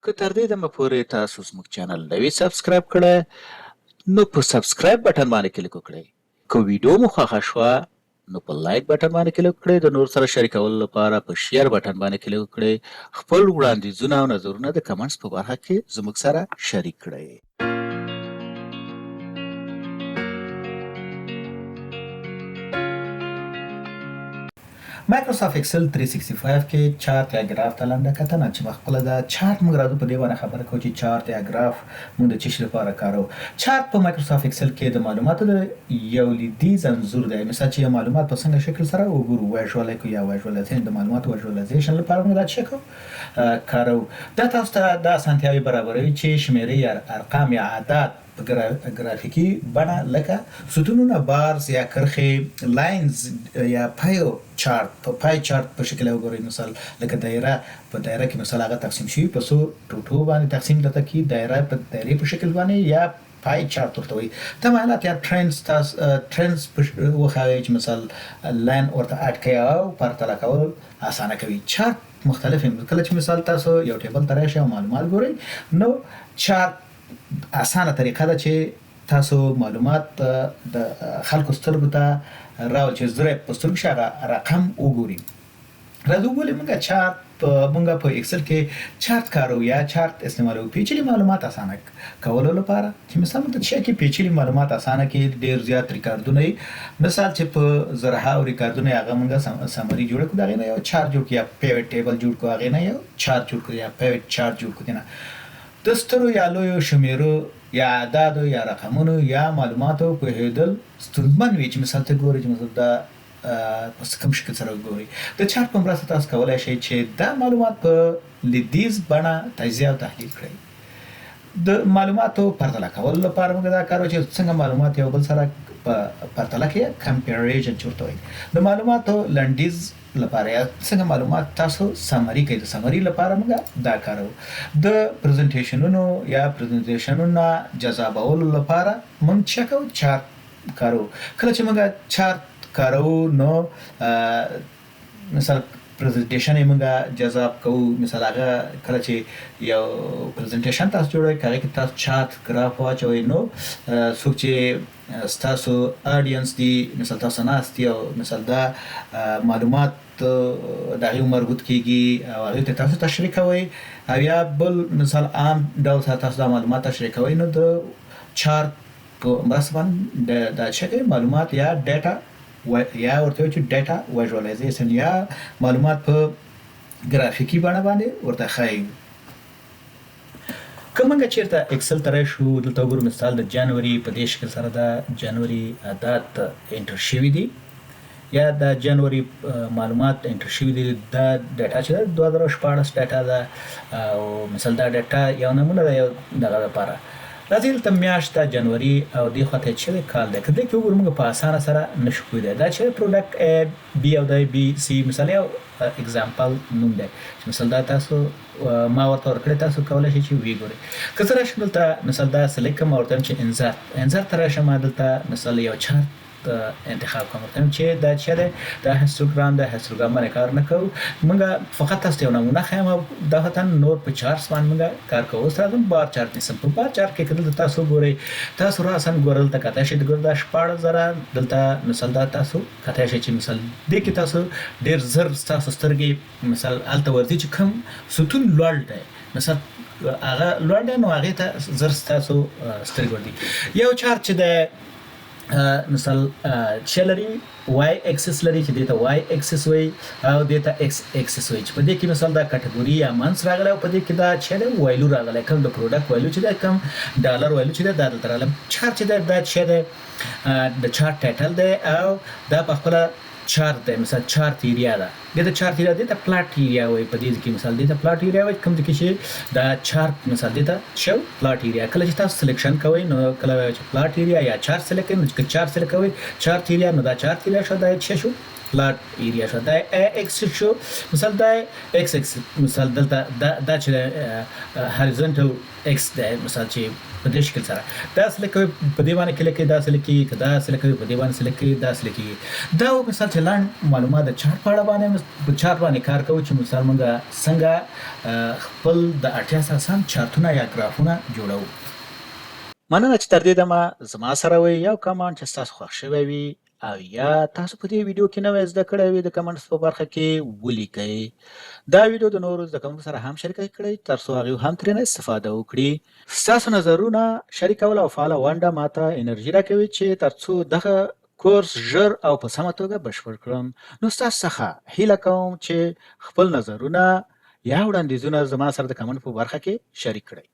که تر دې دمه پورې تاسو زموږ چینل نه وي سبسکرایب کړی نو په سبسکرایب بټن باندې کلیک وکړئ. که ویډیو مو خوښه شوه نو په لایک بټن باندې کلیک وکړئ. د نور سره شریکولو لپاره په شیر بټن باندې کلیک وکړئ. خپل وړاندیزونه او نظرونه د کمنټس په برخه کې زموږ سره شریک کړئ. مایکروسافت اکسل 365 کې چارت یا ګراف ته لنډه کتنه چې مخکله دا چارت موږ راځو په دې باندې خبره کوو چې چارت یا ګراف موږ د څه لپاره کارو. چارت په مایکروسافت اکسل کې د معلوماتو د یو لیدیز انځور دی. مثلا چې معلومات په څنګه شکل سره وګورو وایژوال کو یا وایژوالایزیشن د معلوماتو وایژوالایزیشن لپاره موږ دا څه کارو. دا تاسو ته د اسانتیاوي برابروي چې شمیرې یا ارقام یا عدد په ګرافیکي بڼه لکه ستونونه بارز یا کرښې لاینز یا پایو چارت په پای چارت په شکل وګورئ. مثال لکه دایره په دایره کې مثلا هغه تقسیم شي په څو ټوټو باندې تقسیم دته کی دایره په دایره په شکل باندې یا پای چارت ورته وي. تمایلات یا ټرندز وخاوي چې مثال لاین ورته اډ کوي او پرتله کول اسانه کوي. چارت مختلف کله چې مثال تاسو یو ټیبل ته راشئ او معلومات ګورئ نو چارت اسانه طریقه ده چې تاسو معلومات د خلکو سترګو ته راول چې زره په سترګو شغه رقم وګوري. راځو ولې موږ چارت موږ په اکسل کې چارت کارو یا چارت استعمالو پیچلي معلومات اسانه کولو لپاره. چې مثلا د چې کې پیچلي معلومات اسانه کې ډیر زیات ریکارډونه مثال چې په زرها او ریکارډونه هغه موږ سمري جوړ کړو دا نه یو چارت جوړ کیا پیوټ ټیبل جوړ کو هغه نه یو چارت جوړ کړو یا پیوټ چارت جوړ کړو نه د سترو یا لویو شمیرو یا اعدادو یا رقمونو یا معلوماتو په هیدل ستونزمن وي چې مثلا ته ګورې چې مثلا دا په کوم شکل سره ګوري. د چارت په مرسته تاسو کولای شئ چې دا معلومات په لیدیز بڼه تجزیه او تحلیل کړئ. د معلوماتو پرتله کول لپاره موږ دا کارو چې څنګه معلومات یو بل سره په پرتله کې کمپیریزن چورته وي. د معلوماتو لنډیز لپاره یا څنګه معلومات تاسو سمری کوي. د سمری لپاره موږ دا کارو. د پریزنټیشنونو یا پریزنټیشنونو جذابولو لپاره موږ چکو چارت کارو. کله چې موږ چارت کارو نو مثلا پریزنټیشن یې موږ جذاب کوو. مثلا هغه کله چې یو پریزنټیشن تاسو جوړوئ هغه کې تاسو چارت ګراف واچوئ نو څوک چې تاسو اډینس دی مثلا تاسو ناست یو مثلا دا معلومات د هغه مربوط کیږي او هغه ته تاسو تشریح کوئ او یا بل مثال عام ډول تاسو دا معلومات تشریح کوئ نو د چارت په مرسته باندې دا چې معلومات یا ډاټا یا ورته چې ډاټا وایژوالایزیشن یا معلومات په ګرافیکي بڼه باندې ورته ښایي. کومه چیرته اکسل ترې شو دلته وګورئ مثال د جنوري په دې شکل سره د جنوري عدد انټر شوی دی یا د جنوري معلومات انټر شوی دي. دا ډاټا چې 2014 ډاټا ده او مثال دا ډاټا یو نمونه ده یو دغه لپاره راځي ته میاشت جنوري او دی خواته چې کال ده. کله چې وګورم موږ په اسانه سره نشو کوی دا چې پروډکټ ا بي او د بي سي مثال یو اگزامپل نوم ده چې مثال دا تاسو ما ورته ورکړی تاسو کولای شئ چې وی ګورئ. که سره شمول ته مثال دا سلیکټ کوم ورته چې انزر تر شمه دلته مثال یو چارت انتخاب کوم چې دا چې دا هیستوګرام د هیستوګرام باندې کار نه کوو. موږ فقط تاسو یو نمونه خایم دا هتن نور په چارت باندې موږ کار کوو. سره بار چارت نسم په بار چارت کې کله تاسو ګورئ تاسو را سم ګورل ته کته شي د ګور دا 14000 دلته مثال دا تاسو کته شي چې مثال د کې تاسو ډیر زر تاسو سترګې مثال الته ورته چې کم ستون لوړ دی مثال هغه لوړ دی نو هغه ته زر تاسو سترګې ور دي. یو چارت چې د مثال چلري وای اکسس لري چې دیتا وای اکسس وای او دیتا ایکس اکسس وای چې په دې کې مثال دا کټګوري یا منس راغلی او په دې کې دا چې وایلو راغلی کوم د پروډکټ وایلو چې دا کم ډالر وایلو چې دا دلته راغلی. چارت چې دا چې د چارت ټایټل دی او دا په خپل چارت دی مثال چارت ایریا ده د چارت ایریا د پلاټ ایریا وای په دې کې مثال د پلاټ ایریا وای کوم د کې چې دا چارت مثال د شو پلاټ ایریا کله چې تاسو سلیکشن کوئ نو کله چې پلاټ ایریا یا چارت سلیکټ کوئ نو چې چارت سلیکټ کوئ چارت ایریا نو دا چارت ایریا شو دا چې شو پلاټ ایریا شو دا ایکس شو مثال دا ایکس ایکس مثال دلته دا چې هوريزونټل ایکس دا مثال چې په دې شکل سره دا سلیکټ کوئ په دې باندې کلیک کوئ دا سلیکټ کوئ دا سلیکټ کوئ په دې باندې سلیکټ کوئ دا سلیکټ کوئ دا مثال چې لاند معلومات د چارت په اړه باندې په چارت باندې کار کوو چې مثال موږ څنګه خپل د اړتیا اساساً چارتونه یا ګرافونه جوړوو. مننه چې تر دې دمه زما سره وئ. یو کمنټ چې ستاسو خوښ شوی وي او یا تاسو په دې ویډیو کې نوی زده کړی وي د کمنټس په برخه کې ولیکئ. دا ویډیو د نورو زده کوونکو سره هم شریکه کړئ ترڅو هغوی هم ترېنه استفاده وکړي. ستاسو نظرونه شریکول او فعاله ونډه ماته انرژي راکوي چې ترڅو دغه کورس ژر او په سمه توګه بشپړ کړم. نو ستاسو څخه هیله کوم چې خپل نظرونه یا وړاندیزونه زما سره د کمنټ په برخه کې شریک کړئ.